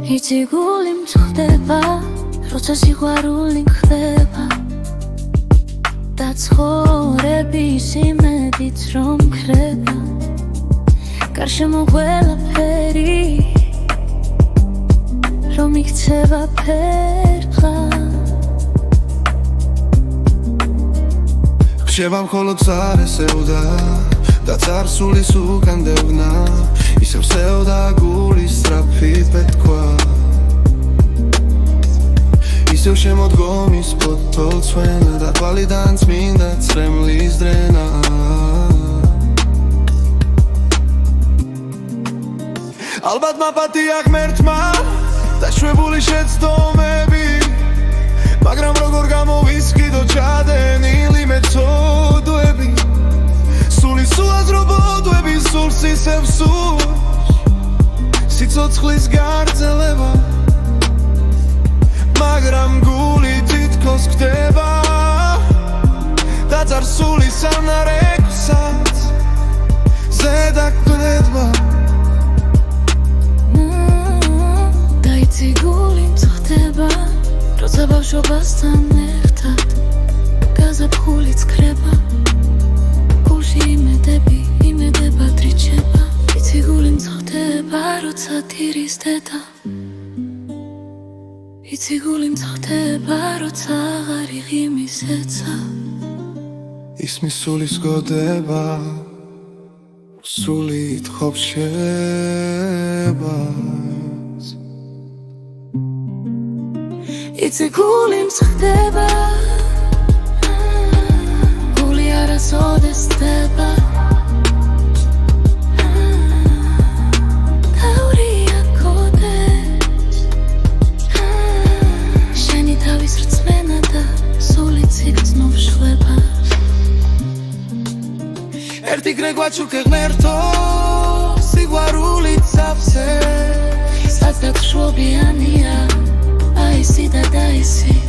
იცი გული მწყდება, როცა სიყვარული ხდება და ცხოვრების იმედიც რომ ქრება გარშემო ყველაფერი რომ იქცევა ფერხლად ხდება მხოლოდ ზარესევდა და წარსულის უკან დევნა ისევ სევდა გულის სწრაფი პეთქვა ისევ შემოდგომის ფოთოლცვენა და თვალიდან წმინდა წრემლის დრენა ალბათ მაპატია ღმერთმა დაშვებული შეცდომები მაგრამ როგორ გამოვისყიდო ჩადენილი მეთოდები სულის უაზრობოდები სულს ისევ სულს სიცოცხლის გარძელება მაგრამ გული თითქოს ხდება და წარსულის ანარეკვსაც ზედა კვდება და იცი გული მწყდება როცა ბავშვობასთან ერთად გაზაფხულიც ქრება გულში იმედება დრიჩება იცი გული მწყდება როცა დირის დედა იცი გული მწყდება როცა აღარ იღიმის ეცა ისმის სულის გოდება სულით ხოვშებას იცი გული მწყდება გული არასოდეს ხდება გაურია კოდეს შენი თავის რწმენა და სულით სიგრძნობს შვებას ერთი გრეგვაჩუკე ღმერთო სიყვარულით სავსე სადაც გათშვობიანია აისი და დაისი